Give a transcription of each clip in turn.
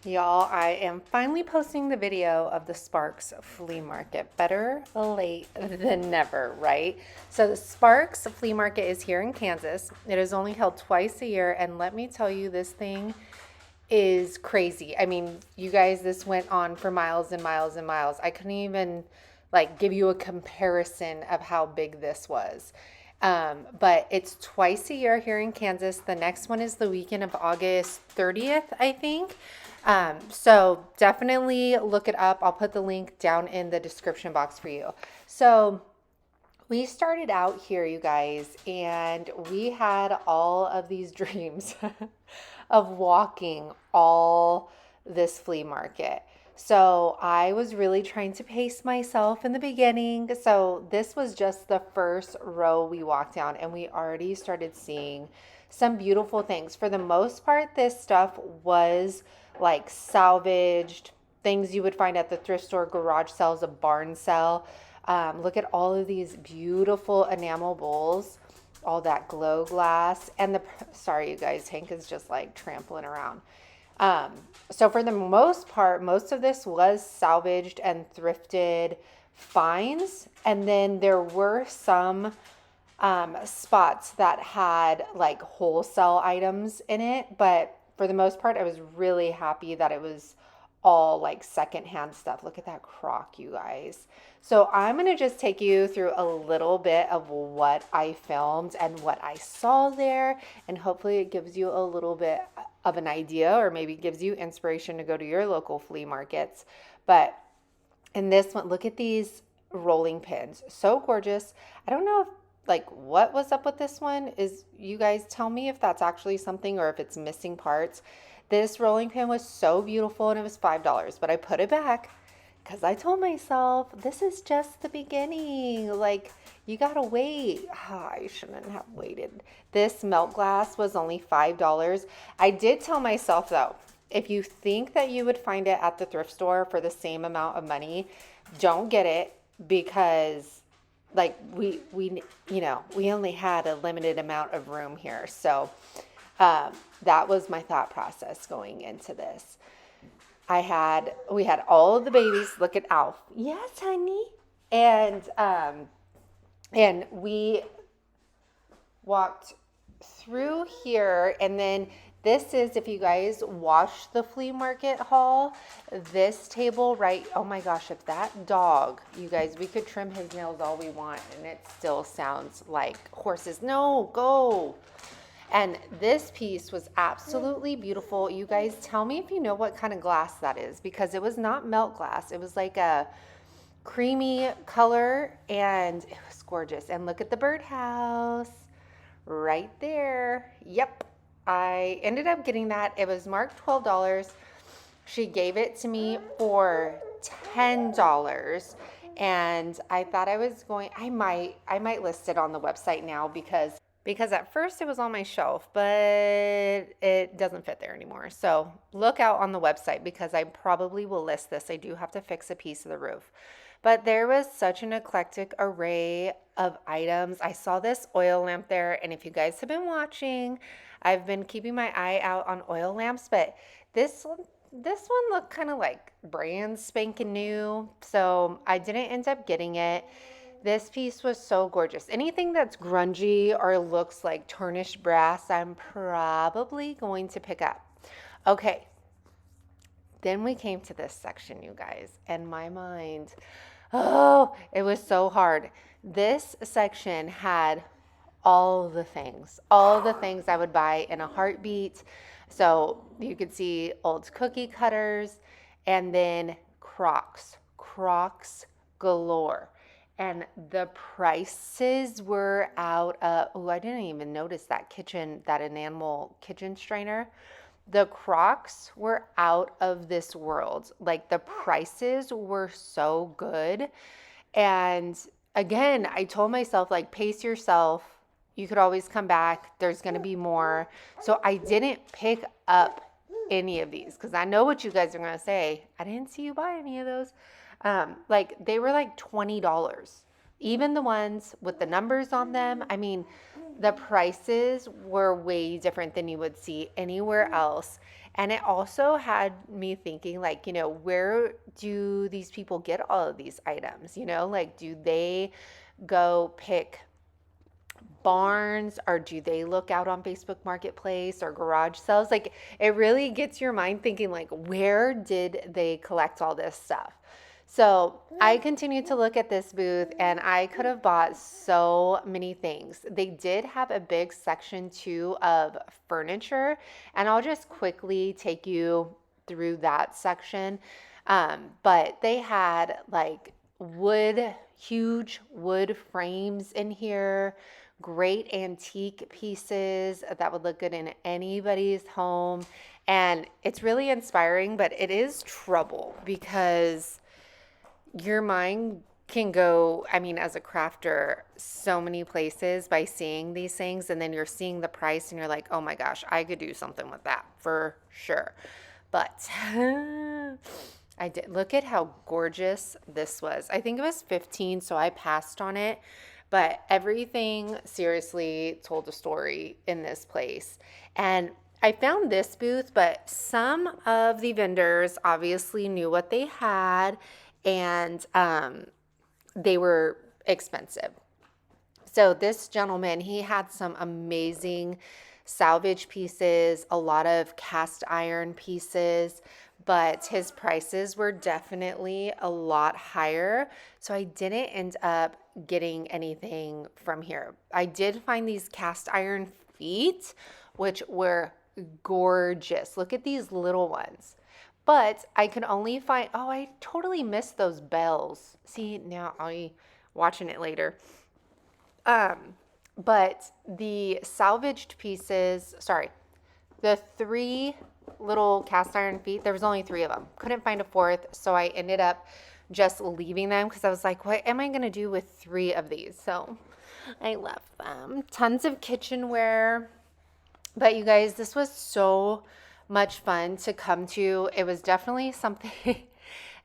Y'all, I am finally posting the video of the Sparks flea market. Better late than never, right? So the Sparks flea market is here in Kansas. It is only held twice a year, and let me tell you, this thing is crazy. I mean, you guys, this went on for miles and miles and miles. I couldn't even like give you a comparison of how big this was. But it's twice a year here in Kansas. The next one is the weekend of August 30th, I think. So definitely look it up. I'll put the link down in the description box for you. So we started out here, you guys, and we had all of these dreams of walking all this flea market. So I was really trying to pace myself in the beginning. So this was just the first row we walked down, and we already started seeing some beautiful things. For the most part, this stuff was like salvaged things you would find at the thrift store, garage sales, a barn sale. Look at all of these beautiful enamel bowls, all that glow glass. And sorry, you guys, Hank is just like trampling around. So for the most part, most of this was salvaged and thrifted finds. And then there were some spots that had like wholesale items in it. But for the most part, I was really happy that it was all like secondhand stuff. Look at that crock, you guys. So I'm going to just take you through a little bit of what I filmed and what I saw there. And hopefully it gives you a little bit of an idea, or maybe gives you inspiration to go to your local flea markets. But in this one, look at these rolling pins. So gorgeous. I don't know if like what was up with this one. Is you guys tell me if that's actually something or if it's missing parts. This rolling pin was so beautiful and it was $5, but I put it back because I told myself this is just the beginning. Like, you gotta wait. I shouldn't have waited. This melt glass was only $5. I did tell myself though, if you think that you would find it at the thrift store for the same amount of money, don't get it, because like we we only had a limited amount of room here. So that was my thought process going into this. We had all of the babies. Look at Alf. Yes, honey. And we walked through here, and then this is, if you guys watch the flea market haul, this table, right? Oh my gosh, if that dog, you guys, we could trim his nails all we want and it still sounds like horses. No, go. And this piece was absolutely beautiful. You guys tell me if you know what kind of glass that is, because it was not melt glass. It was like a creamy color and it was gorgeous. And look at the birdhouse right there. Yep. I ended up getting that. It was marked $12. She gave it to me for $10. And I thought I might list it on the website now, because at first it was on my shelf, but it doesn't fit there anymore. So look out on the website, because I probably will list this. I do have to fix a piece of the roof. But there was such an eclectic array of items. I saw this oil lamp there, and if you guys have been watching, I've been keeping my eye out on oil lamps, but this one looked kind of like brand spanking new, so I didn't end up getting it. This piece was so gorgeous. Anything that's grungy or looks like tarnished brass, I'm probably going to pick up. Okay, then we came to this section, you guys, and my mind, oh, it was so hard. This section had all the things I would buy in a heartbeat. So you could see old cookie cutters, and then Crocs galore. And the prices were out of, oh, I didn't even notice that enamel kitchen strainer. The Crocs were out of this world. Like, the prices were so good. And again, I told myself, like, pace yourself. You could always come back. There's going to be more. So I didn't pick up any of these, because I know what you guys are going to say. I didn't see you buy any of those. Like, they were like $20. Even the ones with the numbers on them. I mean, the prices were way different than you would see anywhere else. And it also had me thinking, like, where do these people get all of these items? Like, do they go pick barns, or do they look out on Facebook Marketplace or garage sales? Like, it really gets your mind thinking, like, where did they collect all this stuff? So I continued to look at this booth, and I could have bought so many things. They did have a big section too of furniture, and I'll just quickly take you through that section. But they had like huge wood frames in here, great antique pieces that would look good in anybody's home. And it's really inspiring, but it is trouble because your mind can go, I mean, as a crafter, so many places by seeing these things, and then you're seeing the price and you're like, oh my gosh, I could do something with that for sure. But I did. Look at how gorgeous this was. I think it was 15, so I passed on it. But everything seriously told a story in this place. And I found this booth, but some of the vendors obviously knew what they had, and they were expensive. So this gentleman, he had some amazing salvage pieces, a lot of cast iron pieces, but his prices were definitely a lot higher. So I didn't end up getting anything from here. I did find these cast iron feet, which were gorgeous. Look at these little ones. But I could only find, oh, I totally missed those bells. See, now I'll be watching it later. But the salvaged pieces, sorry, the 3 little cast iron feet, there was only 3 of them. Couldn't find a 4th, so I ended up just leaving them because I was like, what am I going to do with 3 of these? So I left them. Tons of kitchenware. But you guys, this was so much fun to come to. It was definitely something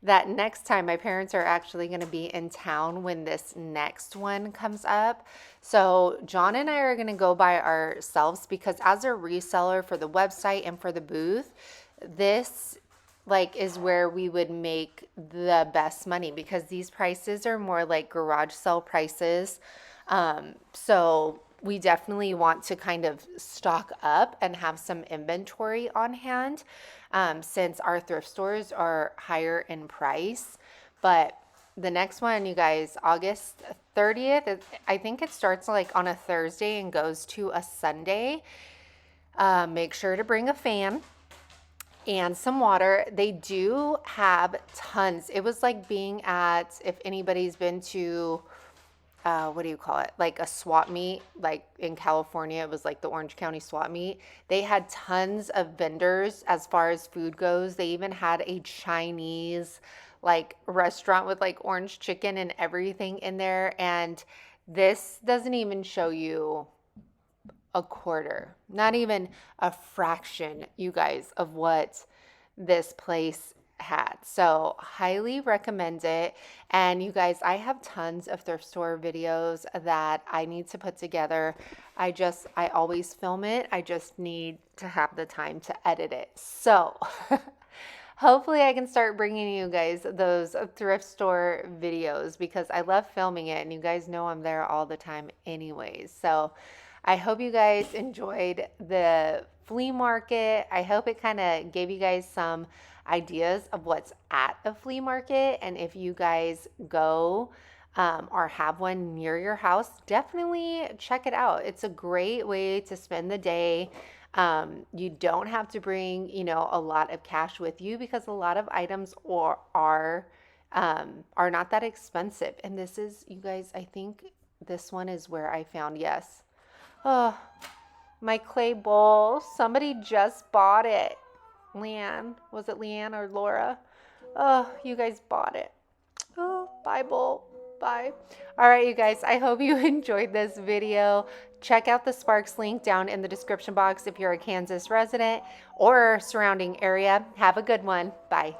that next time my parents are actually going to be in town when this next one comes up. So John and I are going to go by ourselves because as a reseller for the website and for the booth, this like is where we would make the best money because these prices are more like garage sale prices. So we definitely want to kind of stock up and have some inventory on hand since our thrift stores are higher in price. But the next one, you guys, August 30th, I think it starts like on a Thursday and goes to a Sunday. Make sure to bring a fan and some water. They do have tons. It was like being at, if anybody's been to what do you call it? Like a swap meet, like in California, it was like the Orange County swap meet. They had tons of vendors as far as food goes. They even had a Chinese like restaurant with like orange chicken and everything in there. And this doesn't even show you a quarter, not even a fraction, you guys, of what this place had. So highly recommend it. And you guys, I have tons of thrift store videos that I need to put together. I always film it. I just need to have the time to edit it. So hopefully I can start bringing you guys those thrift store videos because I love filming it and you guys know I'm there all the time anyways. So I hope you guys enjoyed the flea market. I hope it kind of gave you guys some ideas of what's at a flea market. And if you guys go or have one near your house, definitely check it out. It's a great way to spend the day. You don't have to bring, a lot of cash with you because a lot of items are not that expensive. And this is, you guys, I think this one is where I found, yes. Oh, my clay bowl. Somebody just bought it. Leanne. Was it Leanne or Laura? Oh, you guys bought it. Oh, bye, bowl. Bye. All right, you guys. I hope you enjoyed this video. Check out the Sparks link down in the description box if you're a Kansas resident or surrounding area. Have a good one. Bye.